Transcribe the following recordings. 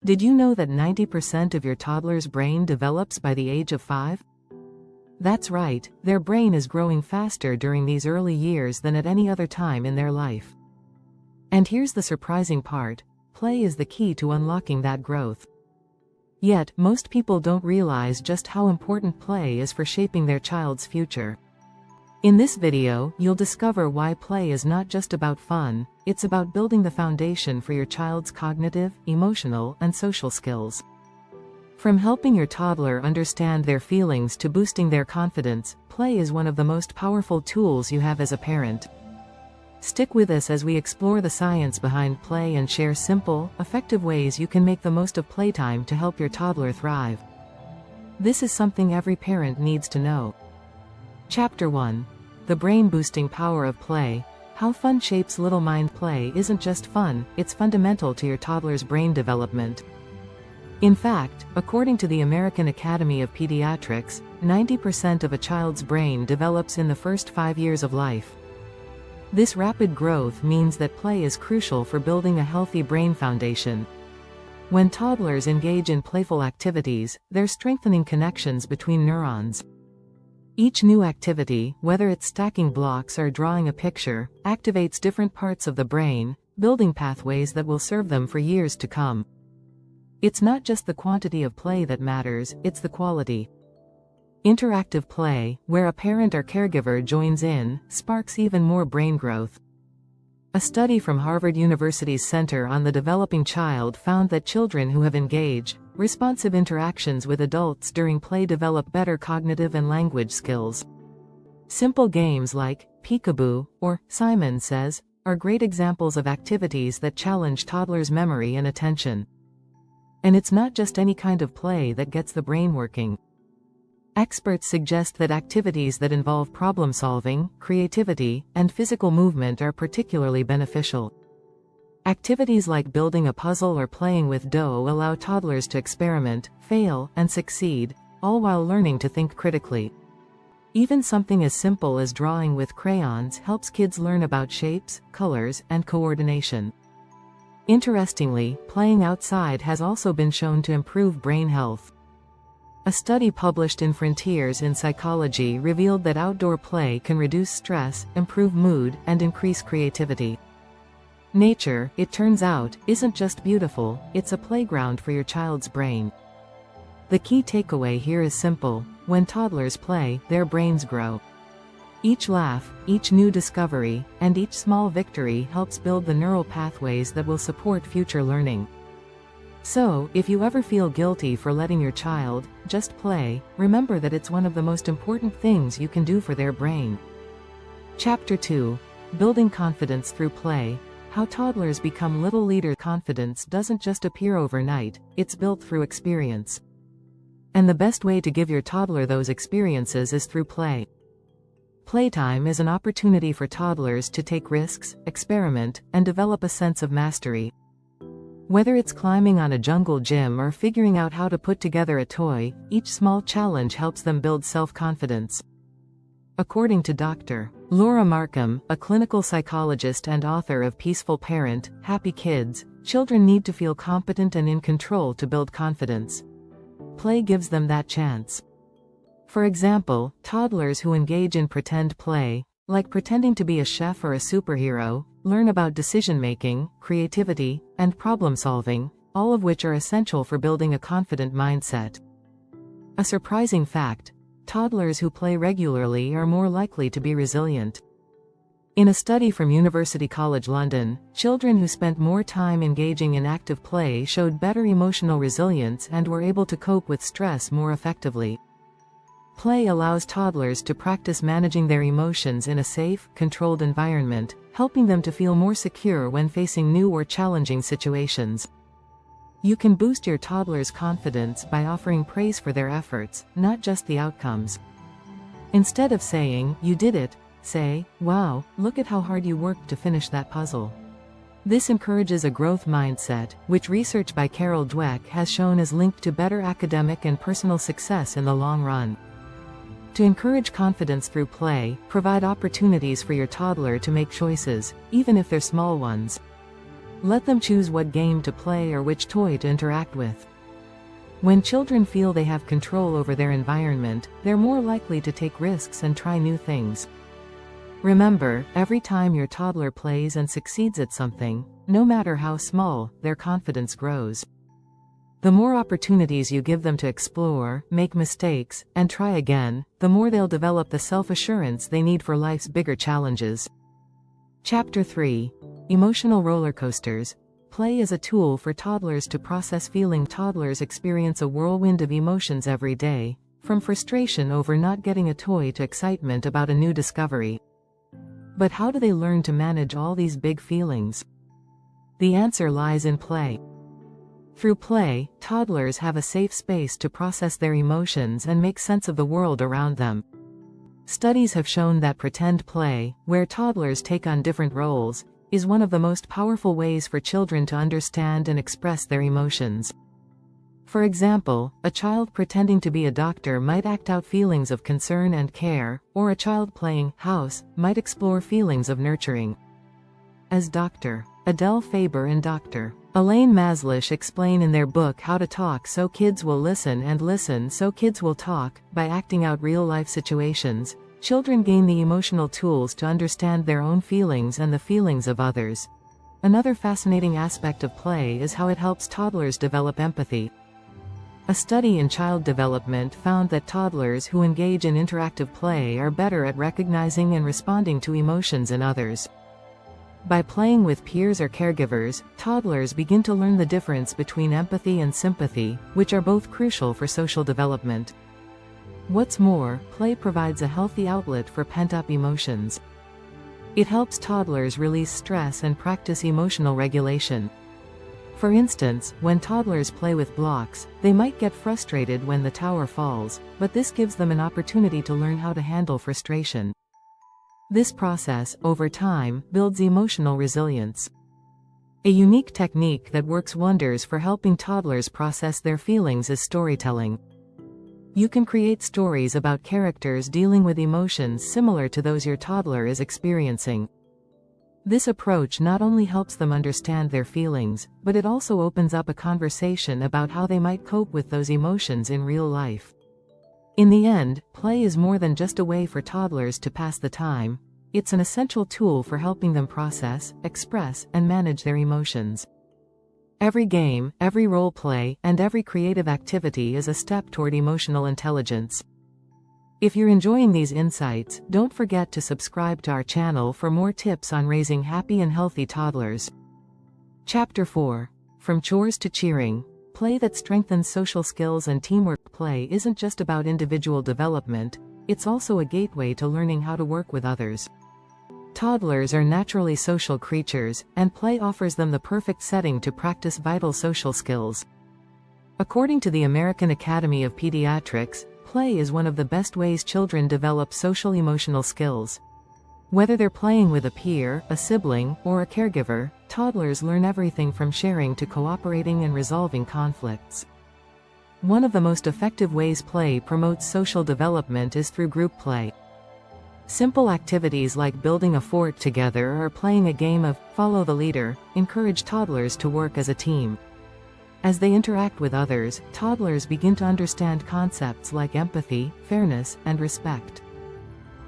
Did you know that 90% of your toddler's brain develops by the age of 5? That's right, their brain is growing faster during these early years than at any other time in their life. And here's the surprising part: play is the key to unlocking that growth. Yet, most people don't realize just how important play is for shaping their child's future. In this video, you'll discover why play is not just about fun, it's about building the foundation for your child's cognitive, emotional, and social skills. From helping your toddler understand their feelings to boosting their confidence, play is one of the most powerful tools you have as a parent. Stick with us as we explore the science behind play and share simple, effective ways you can make the most of playtime to help your toddler thrive. This is something every parent needs to know. Chapter 1. The brain-boosting power of play. How fun shapes little mind. Play isn't just fun, it's fundamental to your toddler's brain development. In fact, according to the American Academy of Pediatrics, 90% of a child's brain develops in the first 5 years of life. This rapid growth means that play is crucial for building a healthy brain foundation. When toddlers engage in playful activities, they're strengthening connections between neurons. Each new activity, whether it's stacking blocks or drawing a picture, activates different parts of the brain, building pathways that will serve them for years to come. It's not just the quantity of play that matters, it's the quality. Interactive play, where a parent or caregiver joins in, sparks even more brain growth. A study from Harvard University's Center on the Developing Child found that children who have engaged, responsive interactions with adults during play develop better cognitive and language skills. Simple games like peekaboo or Simon Says are great examples of activities that challenge toddlers' memory and attention. And it's not just any kind of play that gets the brain working. Experts suggest that activities that involve problem-solving, creativity, and physical movement are particularly beneficial. Activities like building a puzzle or playing with dough allow toddlers to experiment, fail, and succeed, all while learning to think critically. Even something as simple as drawing with crayons helps kids learn about shapes, colors, and coordination. Interestingly, playing outside has also been shown to improve brain health. A study published in Frontiers in Psychology revealed that outdoor play can reduce stress, improve mood, and increase creativity. Nature, it turns out, isn't just beautiful, it's a playground for your child's brain. The key takeaway here is simple: when toddlers play, their brains grow. Each laugh, each new discovery, and each small victory helps build the neural pathways that will support future learning. So, if you ever feel guilty for letting your child just play, remember that it's one of the most important things you can do for their brain. Chapter 2. Building confidence through play. How toddlers become little leaders. Confidence doesn't just appear overnight, it's built through experience. And the best way to give your toddler those experiences is through play. Playtime is an opportunity for toddlers to take risks, experiment, and develop a sense of mastery. Whether it's climbing on a jungle gym or figuring out how to put together a toy, each small challenge helps them build self-confidence. According to Dr. Laura Markham, a clinical psychologist and author of Peaceful Parent, Happy Kids, children need to feel competent and in control to build confidence. Play gives them that chance. For example, toddlers who engage in pretend play, like pretending to be a chef or a superhero, learn about decision-making, creativity, and problem-solving, all of which are essential for building a confident mindset. A surprising fact: toddlers who play regularly are more likely to be resilient. In a study from University College London, children who spent more time engaging in active play showed better emotional resilience and were able to cope with stress more effectively. Play allows toddlers to practice managing their emotions in a safe, controlled environment, helping them to feel more secure when facing new or challenging situations. You can boost your toddler's confidence by offering praise for their efforts, not just the outcomes. Instead of saying, "You did it," say, "Wow, look at how hard you worked to finish that puzzle." This encourages a growth mindset, which research by Carol Dweck has shown is linked to better academic and personal success in the long run. To encourage confidence through play, provide opportunities for your toddler to make choices, even if they're small ones. Let them choose what game to play or which toy to interact with. When children feel they have control over their environment, they're more likely to take risks and try new things. Remember, every time your toddler plays and succeeds at something, no matter how small, their confidence grows. The more opportunities you give them to explore, make mistakes, and try again, the more they'll develop the self-assurance they need for life's bigger challenges. Chapter 3. Emotional roller coasters. Play is a tool for toddlers to process feeling. Toddlers experience a whirlwind of emotions every day, from frustration over not getting a toy to excitement about a new discovery. But how do they learn to manage all these big feelings? The answer lies in play. Through play, toddlers have a safe space to process their emotions and make sense of the world around them. Studies have shown that pretend play, where toddlers take on different roles, is one of the most powerful ways for children to understand and express their emotions. For example, a child pretending to be a doctor might act out feelings of concern and care, or a child playing house might explore feelings of nurturing. As Dr. Adele Faber and Dr. Elaine Maslish explain in their book How to Talk So Kids Will Listen and Listen So Kids Will Talk, by acting out real-life situations, children gain the emotional tools to understand their own feelings and the feelings of others. Another fascinating aspect of play is how it helps toddlers develop empathy. A study in child development found that toddlers who engage in interactive play are better at recognizing and responding to emotions in others. By playing with peers or caregivers, toddlers begin to learn the difference between empathy and sympathy, which are both crucial for social development. What's more, play provides a healthy outlet for pent-up emotions. It helps toddlers release stress and practice emotional regulation. For instance, when toddlers play with blocks, they might get frustrated when the tower falls, but this gives them an opportunity to learn how to handle frustration. This process, over time, builds emotional resilience. A unique technique that works wonders for helping toddlers process their feelings is storytelling. You can create stories about characters dealing with emotions similar to those your toddler is experiencing. This approach not only helps them understand their feelings, but it also opens up a conversation about how they might cope with those emotions in real life. In the end, play is more than just a way for toddlers to pass the time. It's an essential tool for helping them process, express, and manage their emotions. Every game, every role play, and every creative activity is a step toward emotional intelligence. If you're enjoying these insights, don't forget to subscribe to our channel for more tips on raising happy and healthy toddlers. Chapter 4. From Chores to Cheering. Play that strengthens social skills and teamwork. Play isn't just about individual development, it's also a gateway to learning how to work with others. Toddlers are naturally social creatures, and play offers them the perfect setting to practice vital social skills. According to the American Academy of Pediatrics, play is one of the best ways children develop social emotional skills. Whether they're playing with a peer, a sibling, or a caregiver, toddlers learn everything from sharing to cooperating and resolving conflicts. One of the most effective ways play promotes social development is through group play. Simple activities like building a fort together or playing a game of follow the leader encourage toddlers to work as a team. As they interact with others, toddlers begin to understand concepts like empathy, fairness, and respect.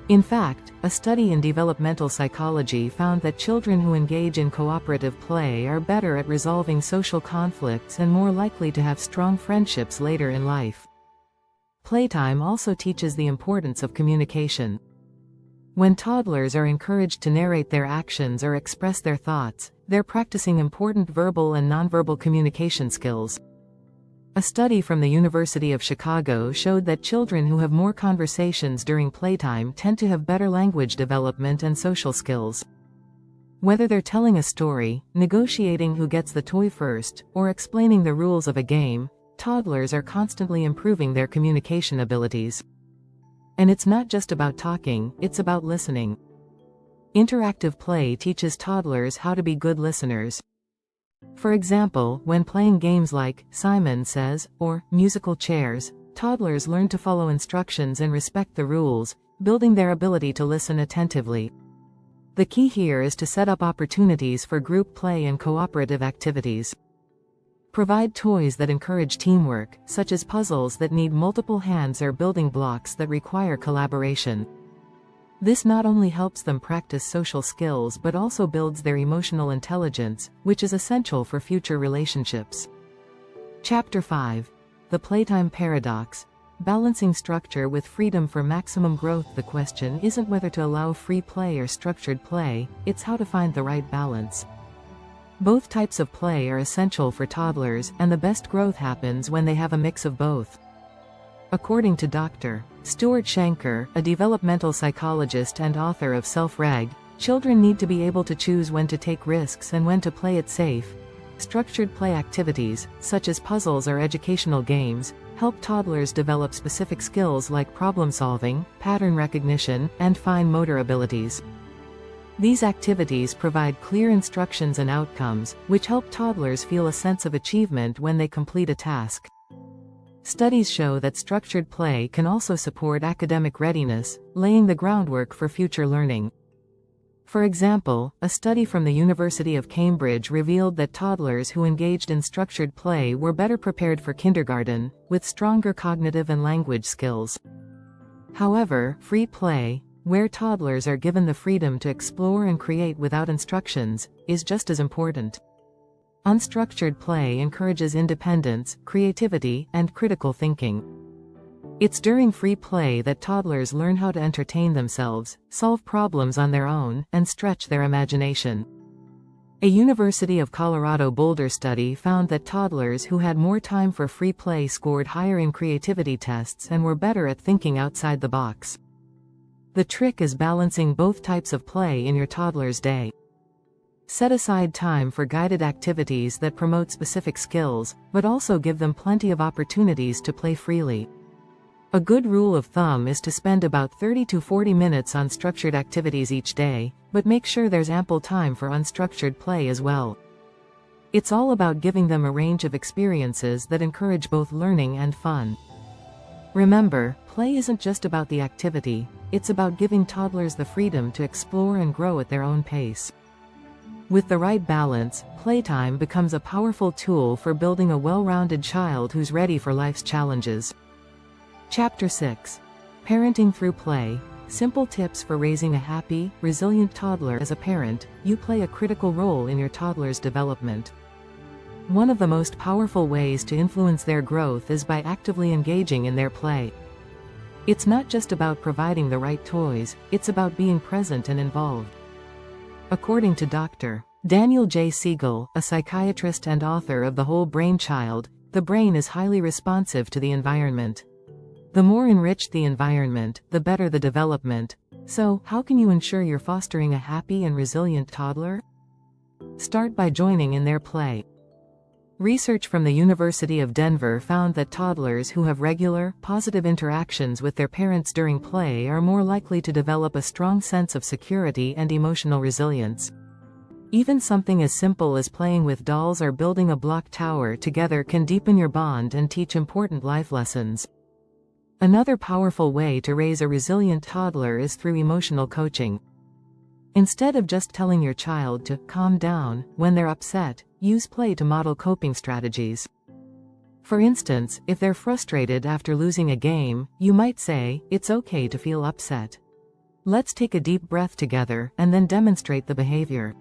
In fact, a study in developmental psychology found that children who engage in cooperative play are better at resolving social conflicts and more likely to have strong friendships later in life. Playtime also teaches the importance of communication. When toddlers are encouraged to narrate their actions or express their thoughts, they're practicing important verbal and nonverbal communication skills. A study from the University of Chicago showed that children who have more conversations during playtime tend to have better language development and social skills. Whether they're telling a story, negotiating who gets the toy first, or explaining the rules of a game, toddlers are constantly improving their communication abilities. And it's not just about talking, it's about listening. Interactive play teaches toddlers how to be good listeners. For example, when playing games like Simon Says or musical chairs, toddlers learn to follow instructions and respect the rules, building their ability to listen attentively. The key here is to set up opportunities for group play and cooperative activities. Provide toys that encourage teamwork, such as puzzles that need multiple hands or building blocks that require collaboration. This not only helps them practice social skills but also builds their emotional intelligence, which is essential for future relationships. Chapter 5. The Playtime Paradox. Balancing structure with freedom for maximum growth. The question isn't whether to allow free play or structured play, it's how to find the right balance. Both types of play are essential for toddlers, and the best growth happens when they have a mix of both. According to Dr. Stuart Shanker, a developmental psychologist and author of Self-Reg, children need to be able to choose when to take risks and when to play it safe. Structured play activities, such as puzzles or educational games, help toddlers develop specific skills like problem-solving, pattern recognition, and fine motor abilities. These activities provide clear instructions and outcomes, which help toddlers feel a sense of achievement when they complete a task. Studies show that structured play can also support academic readiness, laying the groundwork for future learning. For example, a study from the University of Cambridge revealed that toddlers who engaged in structured play were better prepared for kindergarten, with stronger cognitive and language skills. However, free play, where toddlers are given the freedom to explore and create without instructions, is just as important. Unstructured play encourages independence, creativity, and critical thinking. It's during free play that toddlers learn how to entertain themselves, solve problems on their own, and stretch their imagination. A University of Colorado Boulder study found that toddlers who had more time for free play scored higher in creativity tests and were better at thinking outside the box. The trick is balancing both types of play in your toddler's day. Set aside time for guided activities that promote specific skills, but also give them plenty of opportunities to play freely. A good rule of thumb is to spend about 30 to 40 minutes on structured activities each day, but make sure there's ample time for unstructured play as well. It's all about giving them a range of experiences that encourage both learning and fun. Remember, play isn't just about the activity, it's about giving toddlers the freedom to explore and grow at their own pace. With the right balance, playtime becomes a powerful tool for building a well-rounded child who's ready for life's challenges. Chapter 6. Parenting through play. Simple tips for raising a happy, resilient toddler. As a parent, you play a critical role in your toddler's development. One of the most powerful ways to influence their growth is by actively engaging in their play. It's not just about providing the right toys, it's about being present and involved. According to Dr. Daniel J. Siegel, a psychiatrist and author of The Whole Brain Child, the brain is highly responsive to the environment. The more enriched the environment, the better the development. So, how can you ensure you're fostering a happy and resilient toddler? Start by joining in their play. Research from the University of Denver found that toddlers who have regular, positive interactions with their parents during play are more likely to develop a strong sense of security and emotional resilience. Even something as simple as playing with dolls or building a block tower together can deepen your bond and teach important life lessons. Another powerful way to raise a resilient toddler is through emotional coaching. Instead of just telling your child to calm down when they're upset, use play to model coping strategies. For instance, if they're frustrated after losing a game, you might say, "It's okay to feel upset. Let's take a deep breath together," and then demonstrate the behavior.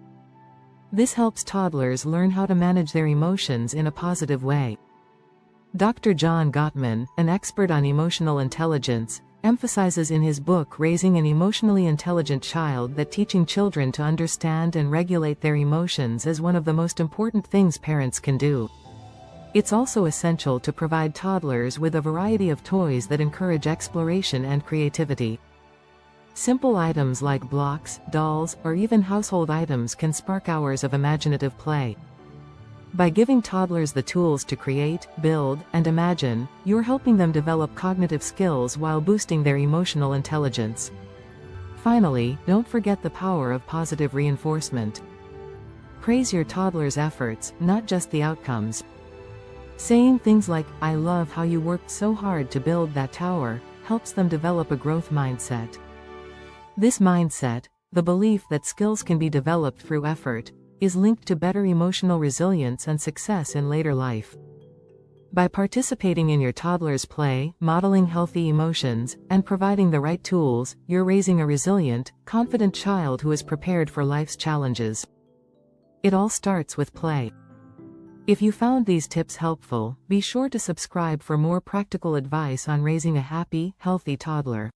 This helps toddlers learn how to manage their emotions in a positive way. Dr. John Gottman, an expert on emotional intelligence, emphasizes in his book Raising an Emotionally Intelligent Child that teaching children to understand and regulate their emotions is one of the most important things parents can do. It's also essential to provide toddlers with a variety of toys that encourage exploration and creativity. Simple items like blocks, dolls, or even household items can spark hours of imaginative play. By giving toddlers the tools to create, build, and imagine, you're helping them develop cognitive skills while boosting their emotional intelligence. Finally, don't forget the power of positive reinforcement. Praise your toddler's efforts, not just the outcomes. Saying things like, "I love how you worked so hard to build that tower," helps them develop a growth mindset. This mindset, The belief that skills can be developed through effort is linked to better emotional resilience and success in later life. By participating in your toddler's play, modeling healthy emotions, and providing the right tools, you're raising a resilient, confident child who is prepared for life's challenges. It all starts with play. If you found these tips helpful, be sure to subscribe for more practical advice on raising a happy, healthy toddler.